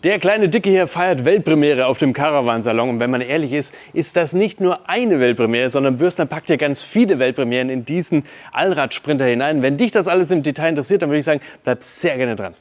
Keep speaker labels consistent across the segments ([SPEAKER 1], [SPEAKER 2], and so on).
[SPEAKER 1] Der kleine Dicke hier feiert Weltpremiere auf dem Caravansalon. Und wenn man ehrlich ist, ist das nicht nur eine Weltpremiere, sondern Bürstner packt ja ganz viele Weltpremieren in diesen Allradsprinter hinein. Wenn dich das alles im Detail interessiert, dann würde ich sagen, bleib sehr gerne dran.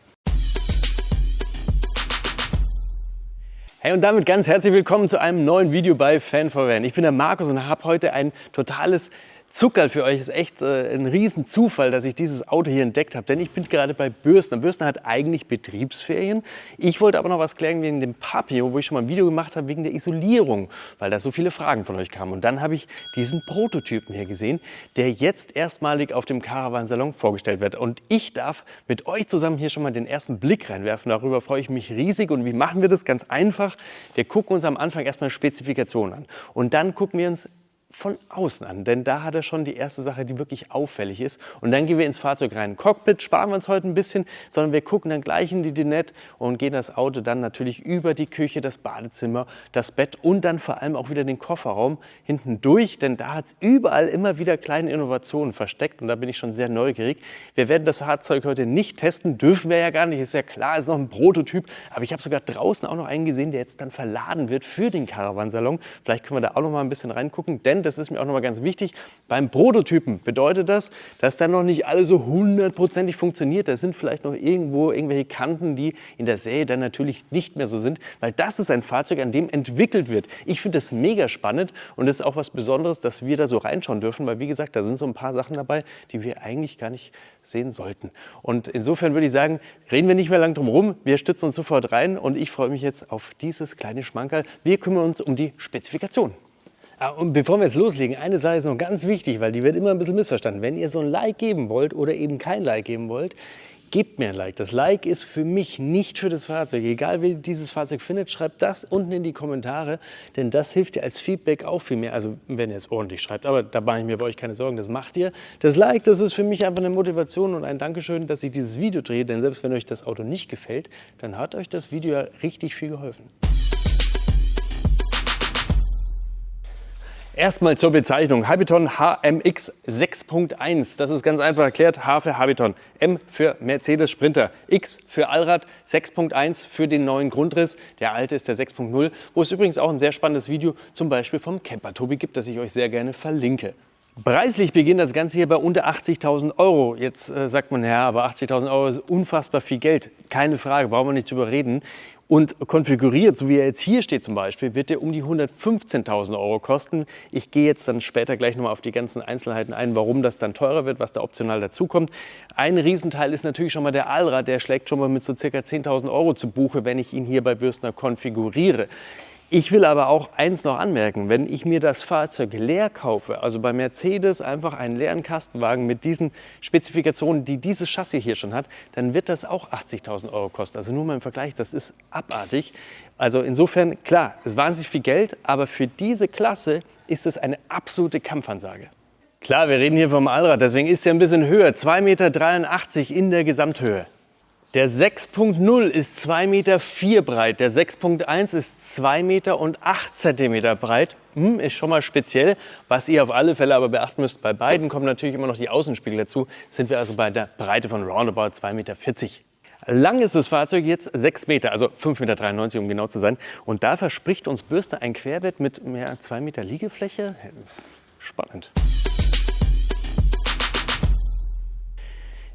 [SPEAKER 1] Hey, und damit ganz herzlich willkommen zu einem neuen Video bei Fan4Van. Ich bin der Markus und habe heute ein totales Zuckerl für euch. Es ist echt ein Riesenzufall, dass ich dieses Auto hier entdeckt habe, denn ich bin gerade bei Bürstner. Bürstner hat eigentlich Betriebsferien. Ich wollte aber noch was klären wegen dem Papillon, wo ich schon mal ein Video gemacht habe, wegen der Isolierung, weil da so viele Fragen von euch kamen. Und dann habe ich diesen Prototypen hier gesehen, der jetzt erstmalig auf dem Caravansalon vorgestellt wird. Und ich darf mit euch zusammen hier schon mal den ersten Blick reinwerfen. Darüber freue ich mich riesig. Und wie machen wir das? Ganz einfach. Wir gucken uns am Anfang erstmal Spezifikationen an. Und dann gucken wir uns von außen an, denn da hat er schon die erste Sache, die wirklich auffällig ist. Und dann gehen wir ins Fahrzeug rein. Cockpit sparen wir uns heute ein bisschen, sondern wir gucken dann gleich in die Dinette und gehen das Auto dann natürlich über die Küche, das Badezimmer, das Bett und dann vor allem auch wieder den Kofferraum hinten durch, denn da hat es überall immer wieder kleine Innovationen versteckt und da bin ich schon sehr neugierig. Wir werden das Fahrzeug heute nicht testen, dürfen wir ja gar nicht, ist ja klar, ist noch ein Prototyp, aber ich habe sogar draußen auch noch einen gesehen, der jetzt dann verladen wird für den Caravansalon. Vielleicht können wir da auch noch mal ein bisschen reingucken, denn das ist mir auch noch mal ganz wichtig, beim Prototypen bedeutet das, dass dann noch nicht alles so hundertprozentig funktioniert. Da sind vielleicht noch irgendwo irgendwelche Kanten, die in der Serie dann natürlich nicht mehr so sind, weil das ist ein Fahrzeug, an dem entwickelt wird. Ich finde das mega spannend und es ist auch was Besonderes, dass wir da so reinschauen dürfen, weil wie gesagt, da sind so ein paar Sachen dabei, die wir eigentlich gar nicht sehen sollten. Und insofern würde ich sagen, reden wir nicht mehr lang drum herum, wir stützen uns sofort rein und ich freue mich jetzt auf dieses kleine Schmankerl. Wir kümmern uns um die Spezifikation. Und bevor wir jetzt loslegen, eine Sache ist noch ganz wichtig, weil die wird immer ein bisschen missverstanden. Wenn ihr so ein Like geben wollt oder eben kein Like geben wollt, gebt mir ein Like. Das Like ist für mich, nicht für das Fahrzeug. Egal, wie ihr dieses Fahrzeug findet, schreibt das unten in die Kommentare, denn das hilft dir als Feedback auch viel mehr. Also wenn ihr es ordentlich schreibt, aber da mache ich mir bei euch keine Sorgen, das macht ihr. Das Like, das ist für mich einfach eine Motivation und ein Dankeschön, dass ich dieses Video drehe, denn selbst wenn euch das Auto nicht gefällt, dann hat euch das Video ja richtig viel geholfen. Erstmal zur Bezeichnung. Habiton HMX 6.1. Das ist ganz einfach erklärt. H für Habiton, M für Mercedes Sprinter, X für Allrad, 6.1 für den neuen Grundriss. Der alte ist der 6.0, wo es übrigens auch ein sehr spannendes Video zum Beispiel vom Camper Tobi gibt, das ich euch sehr gerne verlinke. Preislich beginnt das Ganze hier bei unter 80.000 Euro. Jetzt sagt man, ja, aber 80.000 Euro ist unfassbar viel Geld. Keine Frage, brauchen wir nicht drüber reden. Und konfiguriert, so wie er jetzt hier steht zum Beispiel, wird der um die 115.000 Euro kosten. Ich gehe jetzt dann später gleich nochmal auf die ganzen Einzelheiten ein, warum das dann teurer wird, was da optional dazukommt. Ein Riesenteil ist natürlich schon mal der Allrad, der schlägt schon mal mit so ca. 10.000 Euro zu Buche, wenn ich ihn hier bei Bürstner konfiguriere. Ich will aber auch eins noch anmerken, wenn ich mir das Fahrzeug leer kaufe, also bei Mercedes einfach einen leeren Kastenwagen mit diesen Spezifikationen, die dieses Chassis hier schon hat, dann wird das auch 80.000 Euro kosten. Also nur mal im Vergleich, das ist abartig. Also insofern, klar, es ist wahnsinnig viel Geld, aber für diese Klasse ist es eine absolute Kampfansage. Klar, wir reden hier vom Allrad, deswegen ist er ein bisschen höher, 2,83 Meter in der Gesamthöhe. Der 6.0 ist 2,4 Meter breit, der 6.1 ist 2,08 Meter breit. Ist schon mal speziell. Was ihr auf alle Fälle aber beachten müsst, bei beiden kommen natürlich immer noch die Außenspiegel dazu. Sind wir also bei der Breite von roundabout 2,40 Meter. Lang ist das Fahrzeug jetzt 6 Meter, also 5,93 Meter, um genau zu sein. Und da verspricht uns Bürstner ein Querwert mit mehr als 2 Meter Liegefläche. Spannend.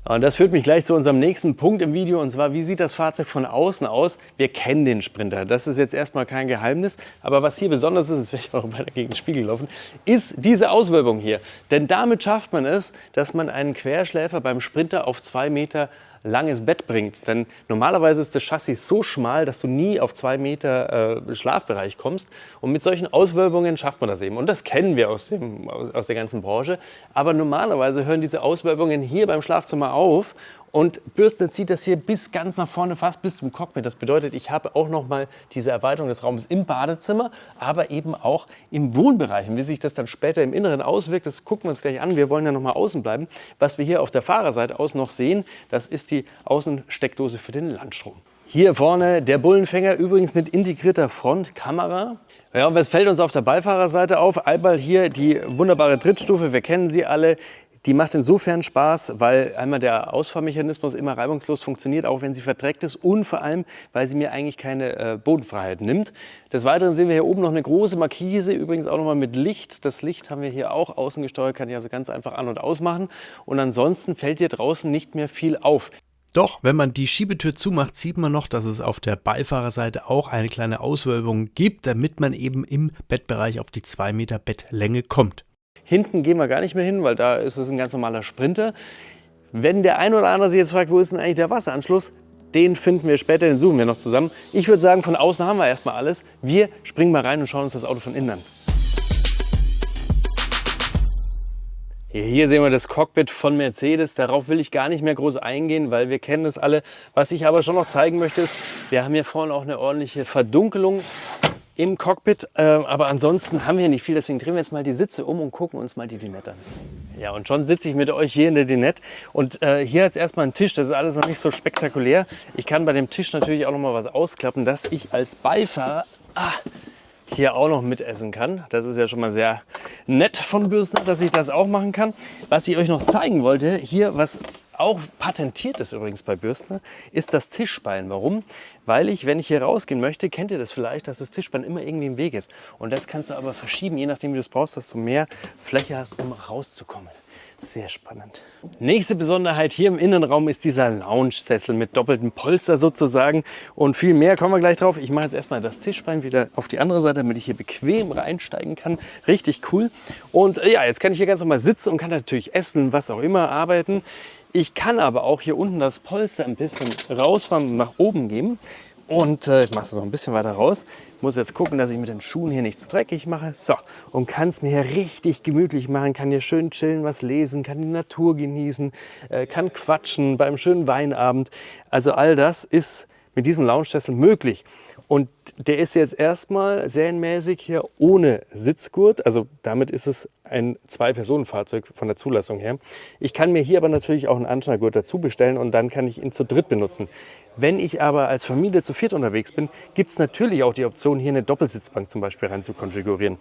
[SPEAKER 1] Und das führt mich gleich zu unserem nächsten Punkt im Video, und zwar, wie sieht das Fahrzeug von außen aus? Wir kennen den Sprinter, das ist jetzt erstmal kein Geheimnis, aber was hier besonders ist, das werde ich auch bei gegen den Spiegel laufen, ist diese Auswölbung hier. Denn damit schafft man es, dass man einen Querschläfer beim Sprinter auf 2 Meter langes Bett bringt. Denn normalerweise ist das Chassis so schmal, dass du nie auf 2 Meter Schlafbereich kommst. Und mit solchen Auswölbungen schafft man das eben. Und das kennen wir aus der ganzen Branche. Aber normalerweise hören diese Auswölbungen hier beim Schlafzimmer auf. Und Bürstner zieht das hier bis ganz nach vorne, fast bis zum Cockpit. Das bedeutet, ich habe auch noch mal diese Erweiterung des Raumes im Badezimmer, aber eben auch im Wohnbereich. Und wie sich das dann später im Inneren auswirkt, das gucken wir uns gleich an. Wir wollen ja noch mal außen bleiben. Was wir hier auf der Fahrerseite aus noch sehen, das ist die Außensteckdose für den Landstrom. Hier vorne der Bullenfänger, übrigens mit integrierter Frontkamera. Ja, und was fällt uns auf der Beifahrerseite auf? Einmal hier die wunderbare Trittstufe, wir kennen sie alle. Die macht insofern Spaß, weil einmal der Ausfahrmechanismus immer reibungslos funktioniert, auch wenn sie verdreckt ist und vor allem, weil sie mir eigentlich keine Bodenfreiheit nimmt. Des Weiteren sehen wir hier oben noch eine große Markise, übrigens auch nochmal mit Licht. Das Licht haben wir hier auch außen gesteuert, kann ich also ganz einfach an- und ausmachen. Und ansonsten fällt hier draußen nicht mehr viel auf. Doch, wenn man die Schiebetür zumacht, sieht man noch, dass es auf der Beifahrerseite auch eine kleine Auswölbung gibt, damit man eben im Bettbereich auf die 2 Meter Bettlänge kommt. Hinten gehen wir gar nicht mehr hin, weil da ist es ein ganz normaler Sprinter. Wenn der ein oder andere sich jetzt fragt, wo ist denn eigentlich der Wasseranschluss? Den finden wir später, den suchen wir noch zusammen. Ich würde sagen, von außen haben wir erstmal alles. Wir springen mal rein und schauen uns das Auto von innen an. Hier sehen wir das Cockpit von Mercedes. Darauf will ich gar nicht mehr groß eingehen, weil wir kennen es alle. Was ich aber schon noch zeigen möchte, ist, wir haben hier vorne auch eine ordentliche Verdunkelung im Cockpit. Aber ansonsten haben wir nicht viel. Deswegen drehen wir jetzt mal die Sitze um und gucken uns mal die Dinette an. Ja, und schon sitze ich mit euch hier in der Dinette. Und hier hat es erstmal einen Tisch. Das ist alles noch nicht so spektakulär. Ich kann bei dem Tisch natürlich auch noch mal was ausklappen, dass ich als Beifahrer hier auch noch mitessen kann. Das ist ja schon mal sehr nett von Bürstner, dass ich das auch machen kann. Was ich euch noch zeigen wollte, hier, was auch patentiert ist übrigens bei Bürstner, ist das Tischbein. Warum? Weil ich, wenn ich hier rausgehen möchte, kennt ihr das vielleicht, dass das Tischbein immer irgendwie im Weg ist. Und das kannst du aber verschieben, je nachdem wie du es brauchst, dass du mehr Fläche hast, um rauszukommen. Sehr spannend. Nächste Besonderheit hier im Innenraum ist dieser Lounge-Sessel mit doppeltem Polster sozusagen. Und viel mehr kommen wir gleich drauf. Ich mache jetzt erstmal das Tischbein wieder auf die andere Seite, damit ich hier bequem reinsteigen kann. Richtig cool. Und ja, jetzt kann ich hier ganz normal sitzen und kann natürlich essen, was auch immer, arbeiten. Ich kann aber auch hier unten das Polster ein bisschen rausfahren und nach oben geben. Und ich mache es noch ein bisschen weiter raus. Ich muss jetzt gucken, dass ich mit den Schuhen hier nichts dreckig mache. So, und kann es mir hier richtig gemütlich machen. Kann hier schön chillen, was lesen, kann die Natur genießen, kann quatschen beim schönen Weinabend. Also all das ist mit diesem Lounge-Sessel möglich. Und der ist jetzt erstmal serienmäßig hier ohne Sitzgurt. Also damit ist es ein Zwei-Personen-Fahrzeug von der Zulassung her. Ich kann mir hier aber natürlich auch einen Anschnallgurt dazu bestellen und dann kann ich ihn zu dritt benutzen. Wenn ich aber als Familie zu viert unterwegs bin, gibt es natürlich auch die Option, hier eine Doppelsitzbank zum Beispiel rein zu konfigurieren.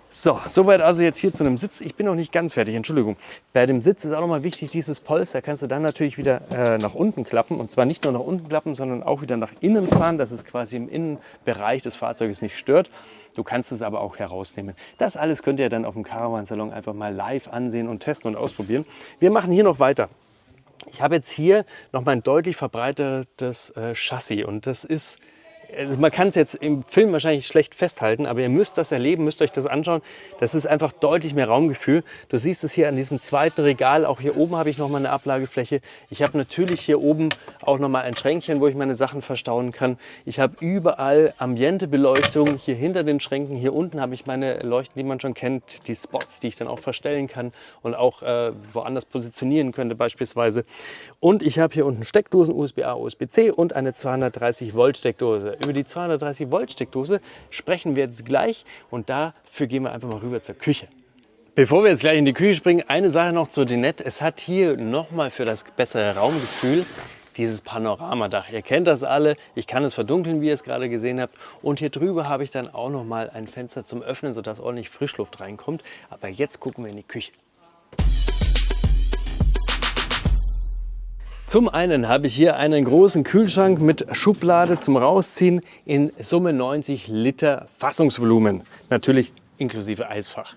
[SPEAKER 1] So, soweit also jetzt hier zu einem Sitz. Ich bin noch nicht ganz fertig, Entschuldigung. Bei dem Sitz ist auch nochmal wichtig, dieses Polster kannst du dann natürlich wieder nach unten klappen. Und zwar nicht nur nach unten klappen, sondern auch wieder nach innen fahren, dass es quasi im Innenbereich des Fahrzeuges nicht stört. Du kannst es aber auch herausnehmen. Das alles könnt ihr dann auf dem Caravan-Salon einfach mal live ansehen und testen und ausprobieren. Wir machen hier noch weiter. Ich habe jetzt hier noch mal ein deutlich verbreitertes Chassis und das ist, also man kann es jetzt im Film wahrscheinlich schlecht festhalten, aber ihr müsst das erleben, müsst euch das anschauen. Das ist einfach deutlich mehr Raumgefühl. Du siehst es hier an diesem zweiten Regal. Auch hier oben habe ich noch mal eine Ablagefläche. Ich habe natürlich hier oben auch noch mal ein Schränkchen, wo ich meine Sachen verstauen kann. Ich habe überall Ambientebeleuchtung hier hinter den Schränken. Hier unten habe ich meine Leuchten, die man schon kennt, die Spots, die ich dann auch verstellen kann und auch woanders positionieren könnte beispielsweise. Und ich habe hier unten Steckdosen, USB-A, USB-C und eine 230 Volt Steckdose. Über die 230 Volt Steckdose sprechen wir jetzt gleich und dafür gehen wir einfach mal rüber zur Küche. Bevor wir jetzt gleich in die Küche springen, eine Sache noch zur Dinette. Es hat hier nochmal für das bessere Raumgefühl dieses Panoramadach. Ihr kennt das alle. Ich kann es verdunkeln, wie ihr es gerade gesehen habt. Und hier drüber habe ich dann auch nochmal ein Fenster zum Öffnen, sodass ordentlich Frischluft reinkommt. Aber jetzt gucken wir in die Küche. Zum einen habe ich hier einen großen Kühlschrank mit Schublade zum Rausziehen in Summe 90 Liter Fassungsvolumen. Natürlich inklusive Eisfach.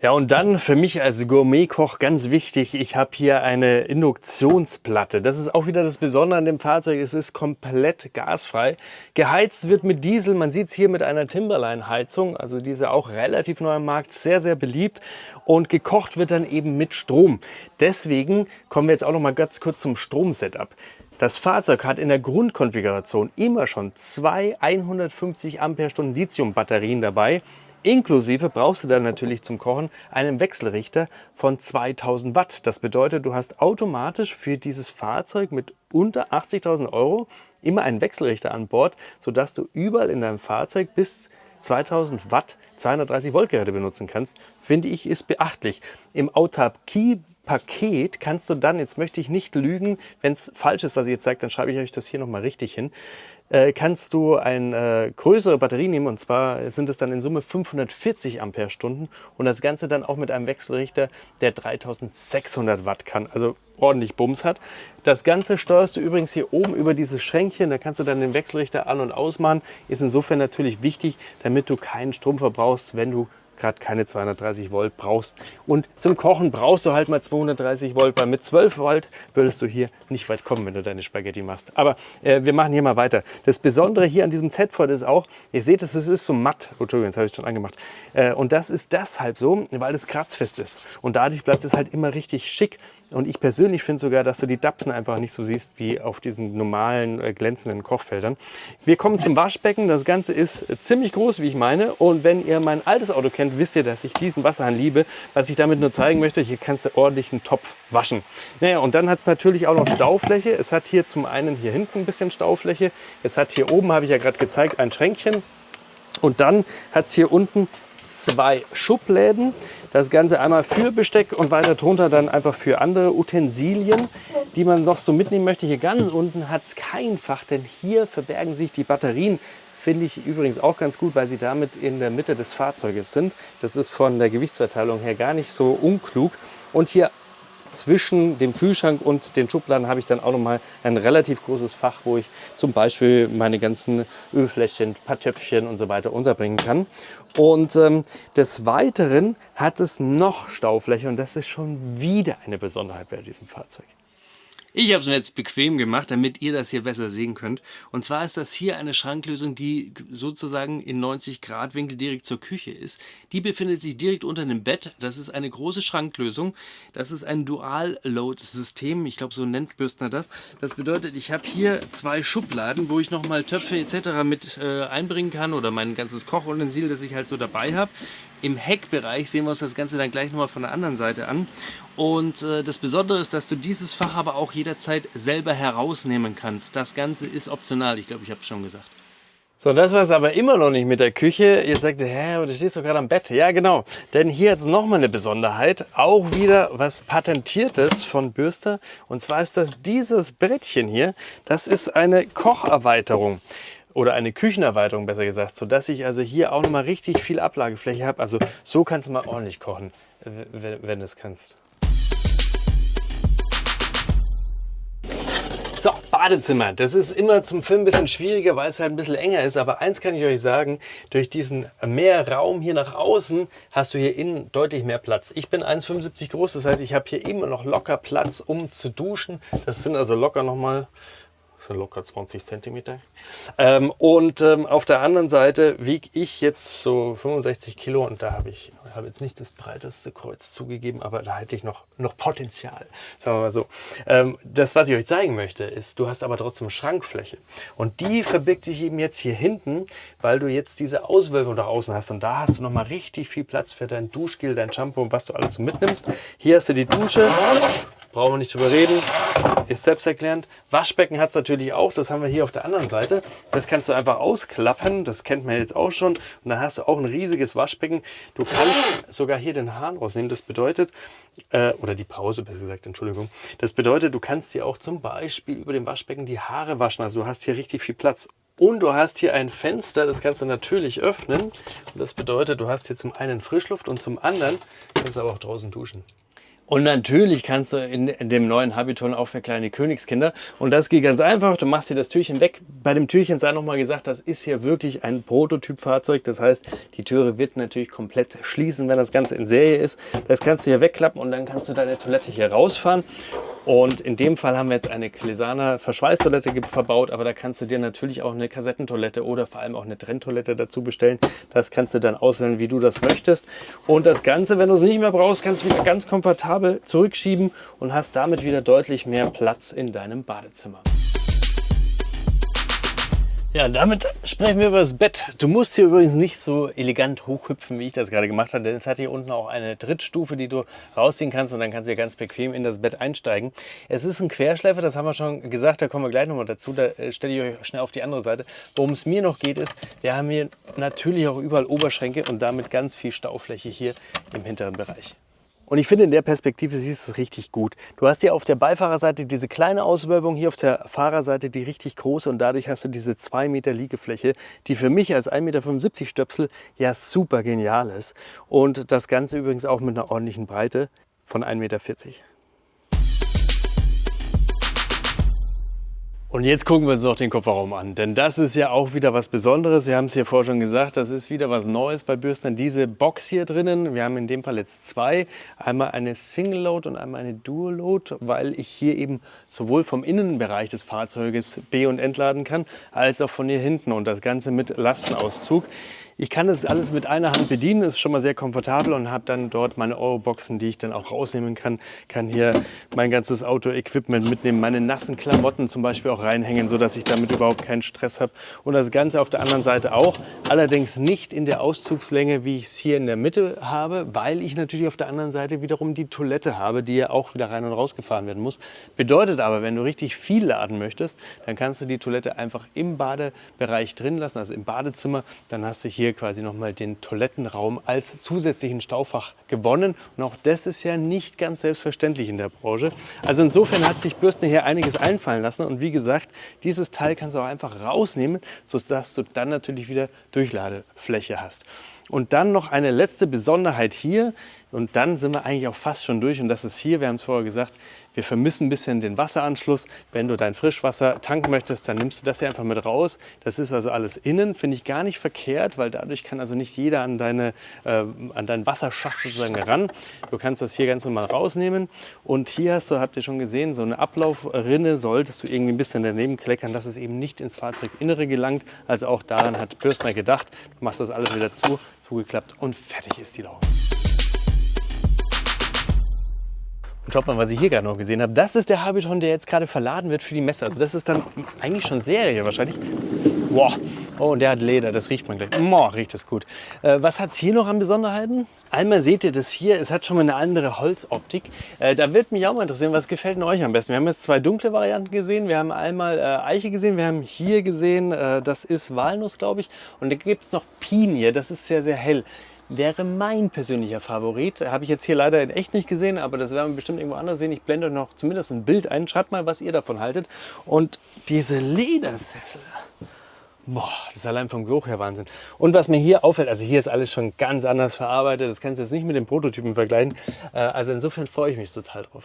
[SPEAKER 1] Ja, und dann für mich als Gourmetkoch ganz wichtig, ich habe hier eine Induktionsplatte. Das ist auch wieder das Besondere an dem Fahrzeug, es ist komplett gasfrei. Geheizt wird mit Diesel, man sieht es hier mit einer Timberline-Heizung, also diese auch relativ neu am Markt, sehr, sehr beliebt. Und gekocht wird dann eben mit Strom. Deswegen kommen wir jetzt auch noch mal ganz kurz zum Stromsetup. Das Fahrzeug hat in der Grundkonfiguration immer schon zwei 150 Ampere-Stunden Lithium-Batterien dabei. Inklusive brauchst du dann natürlich zum Kochen einen Wechselrichter von 2000 Watt. Das bedeutet, du hast automatisch für dieses Fahrzeug mit unter 80.000 Euro immer einen Wechselrichter an Bord, sodass du überall in deinem Fahrzeug bis 2000 Watt 230 Volt Geräte benutzen kannst. Finde ich, ist beachtlich. Im Autarkie Paket kannst du dann, jetzt möchte ich nicht lügen, wenn es falsch ist, was ich jetzt sage, dann schreibe ich euch das hier nochmal richtig hin, kannst du eine größere Batterie nehmen, und zwar sind es dann in Summe 540 Ampere-Stunden und das Ganze dann auch mit einem Wechselrichter, der 3600 Watt kann, also ordentlich Bums hat. Das Ganze steuerst du übrigens hier oben über dieses Schränkchen, da kannst du dann den Wechselrichter an- und ausmachen. Ist insofern natürlich wichtig, damit du keinen Strom verbrauchst, wenn du gerade keine 230 Volt brauchst. Und zum Kochen brauchst du halt mal 230 Volt, weil mit 12 Volt würdest du hier nicht weit kommen, wenn du deine Spaghetti machst. Aber wir machen hier mal weiter. Das Besondere hier an diesem Tedford ist auch, ihr seht es, ist so matt. Oh, Entschuldigung, das habe ich schon angemacht. Und das ist deshalb so, weil es kratzfest ist. Und dadurch bleibt es halt immer richtig schick. Und ich persönlich finde sogar, dass du die Dapsen einfach nicht so siehst wie auf diesen normalen glänzenden Kochfeldern. Wir kommen zum Waschbecken. Das Ganze ist ziemlich groß, wie ich meine. Und wenn ihr mein altes Auto kennt, wisst ihr, dass ich diesen Wasserhahn liebe. Was ich damit nur zeigen möchte, hier kannst du ordentlich einen Topf waschen. Naja, und dann hat es natürlich auch noch Staufläche. Es hat hier zum einen hier hinten ein bisschen Staufläche. Es hat hier oben, habe ich ja gerade gezeigt, ein Schränkchen. Und dann hat es hier unten 2 Schubläden. Das Ganze einmal für Besteck und weiter drunter dann einfach für andere Utensilien, die man noch so mitnehmen möchte. Hier ganz unten hat es kein Fach, denn hier verbergen sich die Batterien. Finde ich übrigens auch ganz gut, weil sie damit in der Mitte des Fahrzeuges sind. Das ist von der Gewichtsverteilung her gar nicht so unklug. Und hier zwischen dem Kühlschrank und den Schubladen habe ich dann auch noch mal ein relativ großes Fach, wo ich zum Beispiel meine ganzen Ölfläschchen, paar Töpfchen und so weiter unterbringen kann. Und des Weiteren hat es noch Staufläche und das ist schon wieder eine Besonderheit bei diesem Fahrzeug. Ich habe es mir jetzt bequem gemacht, damit ihr das hier besser sehen könnt. Und zwar ist das hier eine Schranklösung, die sozusagen in 90-Grad-Winkel direkt zur Küche ist. Die befindet sich direkt unter dem Bett. Das ist eine große Schranklösung. Das ist ein Dual-Load-System. Ich glaube, so nennt Bürstner das. Das bedeutet, ich habe hier 2 Schubladen, wo ich nochmal Töpfe etc. mit einbringen kann oder mein ganzes Kochutensil, das ich halt so dabei habe. Im Heckbereich sehen wir uns das Ganze dann gleich nochmal von der anderen Seite an. Und das Besondere ist, dass du dieses Fach aber auch jederzeit selber herausnehmen kannst. Das Ganze ist optional, ich glaube, ich habe es schon gesagt. So, das war es aber immer noch nicht mit der Küche. Jetzt sagt ihr, hä, aber du stehst doch gerade am Bett. Ja, genau. Denn hier hat es nochmal eine Besonderheit. Auch wieder was Patentiertes von Bürster. Und zwar ist das dieses Brettchen hier. Das ist eine Kocherweiterung. Oder eine Küchenerweiterung, besser gesagt, sodass ich also hier auch nochmal richtig viel Ablagefläche habe. Also so kannst du mal ordentlich kochen, wenn du es kannst. So, Badezimmer. Das ist immer zum Film ein bisschen schwieriger, weil es halt ein bisschen enger ist. Aber eins kann ich euch sagen, durch diesen mehr Raum hier nach außen hast du hier innen deutlich mehr Platz. Ich bin 1,75 groß, das heißt, ich habe hier immer noch locker Platz, um zu duschen. Das sind also locker nochmal... Das sind locker 20 Zentimeter. Auf der anderen Seite wiege ich jetzt so 65 Kilo und da habe ich jetzt nicht das breiteste Kreuz zugegeben, aber da hätte ich noch Potenzial, sagen wir mal so. Das, was ich euch zeigen möchte, ist, du hast aber trotzdem Schrankfläche und die verbirgt sich eben jetzt hier hinten, weil du jetzt diese Auswölbung da außen hast und da hast du nochmal richtig viel Platz für dein Duschgel, dein Shampoo und was du alles so mitnimmst. Hier hast du die Dusche. Brauchen wir nicht drüber reden, ist selbsterklärend. Waschbecken hat es natürlich auch, das haben wir hier auf der anderen Seite. Das kannst du einfach ausklappen, das kennt man jetzt auch schon. Und dann hast du auch ein riesiges Waschbecken. Du kannst sogar hier den Hahn rausnehmen, das bedeutet, oder die Brause besser gesagt, Entschuldigung. Das bedeutet, du kannst dir auch zum Beispiel über dem Waschbecken die Haare waschen. Also du hast hier richtig viel Platz. Und du hast hier ein Fenster, das kannst du natürlich öffnen. Und das bedeutet, du hast hier zum einen Frischluft und zum anderen kannst du aber auch draußen duschen. Und natürlich kannst du in dem neuen Habiton auch für kleine Königskinder. Und das geht ganz einfach. Du machst hier das Türchen weg. Bei dem Türchen sei nochmal gesagt, das ist hier wirklich ein Prototypfahrzeug. Das heißt, die Türe wird natürlich komplett schließen, wenn das Ganze in Serie ist. Das kannst du hier wegklappen und dann kannst du deine Toilette hier rausfahren. Und in dem Fall haben wir jetzt eine Klesana Verschweißtoilette verbaut, aber da kannst du dir natürlich auch eine Kassettentoilette oder vor allem auch eine Trenntoilette dazu bestellen. Das kannst du dann auswählen, wie du das möchtest. Und das Ganze, wenn du es nicht mehr brauchst, kannst du wieder ganz komfortabel zurückschieben und hast damit wieder deutlich mehr Platz in deinem Badezimmer. Ja, damit sprechen wir über das Bett. Du musst hier übrigens nicht so elegant hochhüpfen, wie ich das gerade gemacht habe, denn es hat hier unten auch eine Drittstufe, die du rausziehen kannst und dann kannst du hier ganz bequem in das Bett einsteigen. Es ist ein Querschleifer, das haben wir schon gesagt, da kommen wir gleich nochmal dazu, da stelle ich euch schnell auf die andere Seite. Worum es mir noch geht ist, wir haben hier natürlich auch überall Oberschränke und damit ganz viel Staufläche hier im hinteren Bereich. Und ich finde, in der Perspektive siehst du es richtig gut. Du hast hier auf der Beifahrerseite diese kleine Auswölbung, hier auf der Fahrerseite die richtig große und dadurch hast du diese 2 Meter Liegefläche, die für mich als 1,75 Meter Stöpsel ja super genial ist. Und das Ganze übrigens auch mit einer ordentlichen Breite von 1,40 Meter. Und jetzt gucken wir uns noch den Kofferraum an, denn das ist ja auch wieder was Besonderes. Wir haben es hier vorher schon gesagt, das ist wieder was Neues bei Bürstner. Diese Box hier drinnen, wir haben in dem Fall jetzt zwei, einmal eine Single Load und einmal eine Dual Load, weil ich hier eben sowohl vom Innenbereich des Fahrzeuges be- und entladen kann, als auch von hier hinten und das Ganze mit Lastenauszug. Ich kann das alles mit einer Hand bedienen, ist schon mal sehr komfortabel und habe dann dort meine Euroboxen, die ich dann auch rausnehmen kann. Kann hier mein ganzes Auto-Equipment mitnehmen, meine nassen Klamotten zum Beispiel auch reinhängen, sodass ich damit überhaupt keinen Stress habe. Und das Ganze auf der anderen Seite auch, allerdings nicht in der Auszugslänge, wie ich es hier in der Mitte habe, weil ich natürlich auf der anderen Seite wiederum die Toilette habe, die ja auch wieder rein und raus gefahren werden muss. Bedeutet aber, wenn du richtig viel laden möchtest, dann kannst du die Toilette einfach im Badebereich drin lassen, also im Badezimmer. Dann hast du hier quasi nochmal den Toilettenraum als zusätzlichen Staufach gewonnen. Und auch das ist ja nicht ganz selbstverständlich in der Branche. Also insofern hat sich Bürstner hier einiges einfallen lassen. Und wie gesagt, dieses Teil kannst du auch einfach rausnehmen, sodass du dann natürlich wieder Durchladefläche hast. Und dann noch eine letzte Besonderheit hier. Und dann sind wir eigentlich auch fast schon durch. Und das ist hier, wir haben es vorher gesagt, wir vermissen ein bisschen den Wasseranschluss. Wenn du dein Frischwasser tanken möchtest, dann nimmst du das hier einfach mit raus. Das ist also alles innen, finde ich gar nicht verkehrt, weil dadurch kann also nicht jeder an deinen Wasserschacht sozusagen ran. Du kannst das hier ganz normal rausnehmen. Und hier hast du, habt ihr schon gesehen, so eine Ablaufrinne solltest du irgendwie ein bisschen daneben kleckern, dass es eben nicht ins Fahrzeuginnere gelangt. Also auch daran hat Bürstner gedacht. Du machst das alles wieder zugeklappt und fertig ist die Lauge. Und schaut mal, was ich hier gerade noch gesehen habe. Das ist der Habiton, der jetzt gerade verladen wird für die Messe. Also das ist dann eigentlich schon Serie wahrscheinlich. Wow. Oh, und der hat Leder, das riecht man gleich. Boah, riecht das gut. Was hat es hier noch an Besonderheiten? Einmal seht ihr das hier, es hat schon mal eine andere Holzoptik. Da wird mich auch mal interessieren, was gefällt denn euch am besten? Wir haben jetzt zwei dunkle Varianten gesehen. Wir haben einmal Eiche gesehen, wir haben hier gesehen, das ist Walnuss, glaube ich. Und da gibt es noch Pinie, das ist sehr, sehr hell. Wäre mein persönlicher Favorit. Habe ich jetzt hier leider in echt nicht gesehen, aber das werden wir bestimmt irgendwo anders sehen. Ich blende euch noch zumindest ein Bild ein. Schreibt mal, was ihr davon haltet. Und diese Ledersessel, boah, das ist allein vom Geruch her Wahnsinn. Und was mir hier auffällt, also hier ist alles schon ganz anders verarbeitet. Das kannst du jetzt nicht mit den Prototypen vergleichen. Also insofern freue ich mich total drauf.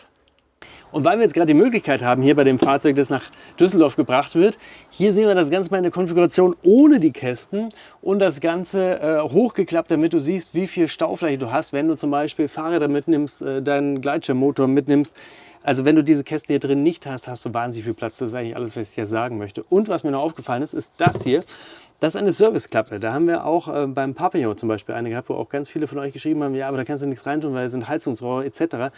[SPEAKER 1] Und weil wir jetzt gerade die Möglichkeit haben, hier bei dem Fahrzeug, das nach Düsseldorf gebracht wird, hier sehen wir das Ganze mal in der Konfiguration ohne die Kästen und das Ganze hochgeklappt, damit du siehst, wie viel Staufläche du hast, wenn du zum Beispiel Fahrräder mitnimmst, deinen Gleitschirmmotor mitnimmst. Also wenn du diese Kästen hier drin nicht hast, hast du wahnsinnig viel Platz. Das ist eigentlich alles, was ich dir sagen möchte. Und was mir noch aufgefallen ist, ist das hier. Das ist eine Serviceklappe. Da haben wir auch beim Papillon zum Beispiel eine gehabt, wo auch ganz viele von euch geschrieben haben, ja, aber da kannst du nichts reintun, weil es sind Heizungsrohre etc.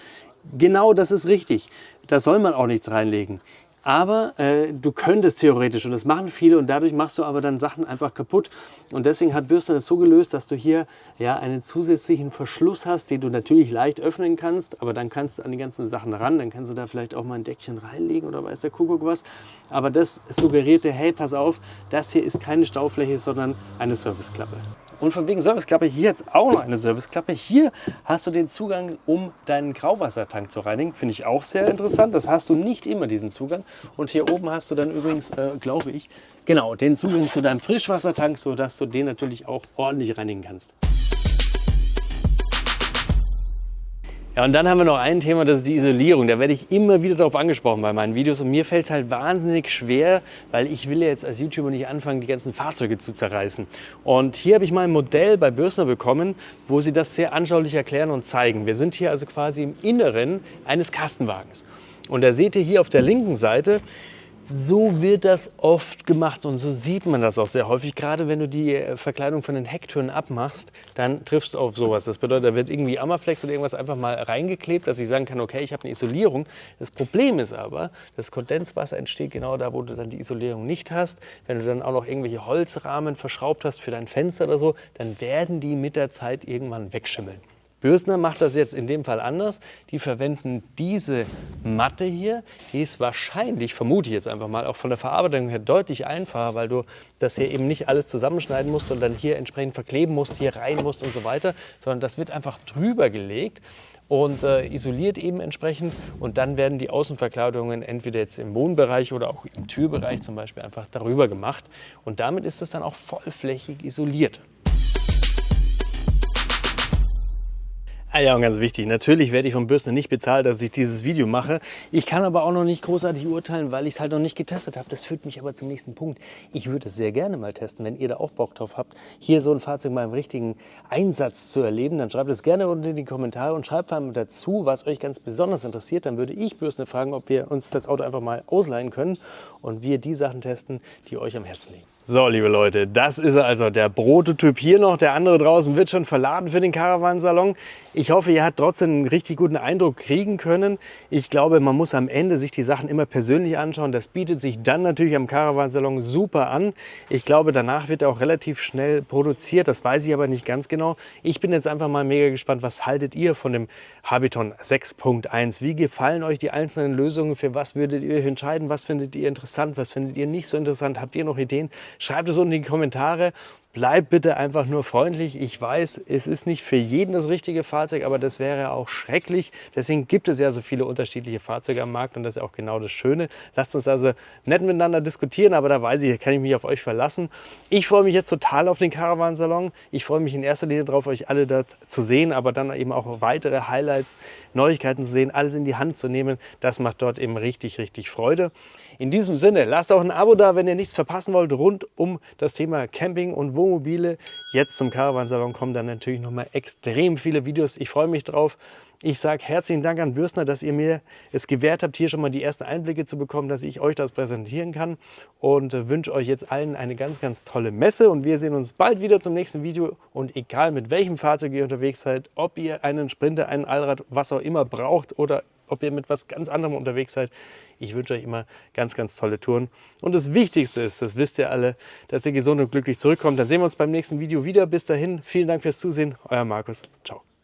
[SPEAKER 1] Genau, das ist richtig. Da soll man auch nichts reinlegen. Aber du könntest theoretisch, und das machen viele, und dadurch machst du aber dann Sachen einfach kaputt. Und deswegen hat Bürstner das so gelöst, dass du hier ja einen zusätzlichen Verschluss hast, den du natürlich leicht öffnen kannst, aber dann kannst du an die ganzen Sachen ran, dann kannst du da vielleicht auch mal ein Deckchen reinlegen oder weiß der Kuckuck was. Aber das suggerierte, hey, pass auf, das hier ist keine Staufläche, sondern eine Serviceklappe. Und von wegen Serviceklappe, hier jetzt auch noch eine Serviceklappe. Hier hast du den Zugang, um deinen Grauwassertank zu reinigen. Finde ich auch sehr interessant. Das hast du nicht immer, diesen Zugang. Und hier oben hast du dann übrigens, glaube ich, genau, den Zugang zu deinem Frischwassertank, sodass du den natürlich auch ordentlich reinigen kannst. Ja, und dann haben wir noch ein Thema, das ist die Isolierung. Da werde ich immer wieder darauf angesprochen bei meinen Videos. Und mir fällt es halt wahnsinnig schwer, weil ich will ja jetzt als YouTuber nicht anfangen, die ganzen Fahrzeuge zu zerreißen. Und hier habe ich mal ein Modell bei Bürstner bekommen, wo sie das sehr anschaulich erklären und zeigen. Wir sind hier also quasi im Inneren eines Kastenwagens. Und da seht ihr hier auf der linken Seite, so wird das oft gemacht und so sieht man das auch sehr häufig. Gerade wenn du die Verkleidung von den Hecktüren abmachst, dann triffst du auf sowas. Das bedeutet, da wird irgendwie Amaflex oder irgendwas einfach mal reingeklebt, dass ich sagen kann, okay, ich habe eine Isolierung. Das Problem ist aber, das Kondenswasser entsteht genau da, wo du dann die Isolierung nicht hast. Wenn du dann auch noch irgendwelche Holzrahmen verschraubt hast für dein Fenster oder so, dann werden die mit der Zeit irgendwann wegschimmeln. Bürstner macht das jetzt in dem Fall anders. Die verwenden diese Matte hier. Die ist wahrscheinlich, vermute ich jetzt einfach mal, auch von der Verarbeitung her deutlich einfacher, weil du das hier eben nicht alles zusammenschneiden musst und dann hier entsprechend verkleben musst, hier rein musst und so weiter, sondern das wird einfach drüber gelegt und isoliert eben entsprechend. Und dann werden die Außenverkleidungen entweder jetzt im Wohnbereich oder auch im Türbereich zum Beispiel einfach darüber gemacht. Und damit ist es dann auch vollflächig isoliert. Ah ja, und ganz wichtig, natürlich werde ich vom Bürstner nicht bezahlt, dass ich dieses Video mache. Ich kann aber auch noch nicht großartig urteilen, weil ich es halt noch nicht getestet habe. Das führt mich aber zum nächsten Punkt. Ich würde es sehr gerne mal testen, wenn ihr da auch Bock drauf habt, hier so ein Fahrzeug mal im richtigen Einsatz zu erleben. Dann schreibt es gerne unten in die Kommentare und schreibt vor allem dazu, was euch ganz besonders interessiert. Dann würde ich Bürstner fragen, ob wir uns das Auto einfach mal ausleihen können und wir die Sachen testen, die euch am Herzen liegen. So, liebe Leute, das ist also der Prototyp hier noch. Der andere draußen wird schon verladen für den Caravansalon. Ich hoffe, ihr habt trotzdem einen richtig guten Eindruck kriegen können. Ich glaube, man muss am Ende sich die Sachen immer persönlich anschauen. Das bietet sich dann natürlich am Caravansalon super an. Ich glaube, danach wird er auch relativ schnell produziert. Das weiß ich aber nicht ganz genau. Ich bin jetzt einfach mal mega gespannt, was haltet ihr von dem Habiton 6.1? Wie gefallen euch die einzelnen Lösungen? Für was würdet ihr euch entscheiden? Was findet ihr interessant? Was findet ihr nicht so interessant? Habt ihr noch Ideen? Schreibt es unten in die Kommentare. Bleibt bitte einfach nur freundlich. Ich weiß, es ist nicht für jeden das richtige Fahrzeug, aber das wäre auch schrecklich. Deswegen gibt es ja so viele unterschiedliche Fahrzeuge am Markt und das ist auch genau das Schöne. Lasst uns also nett miteinander diskutieren, aber da weiß ich, kann ich mich auf euch verlassen. Ich freue mich jetzt total auf den Caravansalon. Ich freue mich in erster Linie darauf, euch alle dort zu sehen, aber dann eben auch weitere Highlights, Neuigkeiten zu sehen, alles in die Hand zu nehmen. Das macht dort eben richtig, richtig Freude. In diesem Sinne, lasst auch ein Abo da, wenn ihr nichts verpassen wollt rund um das Thema Camping und Wohnmobile. Jetzt zum Caravansalon kommen dann natürlich noch mal extrem viele Videos. Ich freue mich drauf. Ich sage herzlichen Dank an Bürstner, dass ihr mir es gewährt habt, hier schon mal die ersten Einblicke zu bekommen, dass ich euch das präsentieren kann und wünsche euch jetzt allen eine ganz, ganz tolle Messe und wir sehen uns bald wieder zum nächsten Video und egal mit welchem Fahrzeug ihr unterwegs seid, ob ihr einen Sprinter, einen Allrad, was auch immer braucht oder ob ihr mit was ganz anderem unterwegs seid. Ich wünsche euch immer ganz, ganz tolle Touren. Und das Wichtigste ist, das wisst ihr alle, dass ihr gesund und glücklich zurückkommt. Dann sehen wir uns beim nächsten Video wieder. Bis dahin, vielen Dank fürs Zusehen. Euer Markus. Ciao.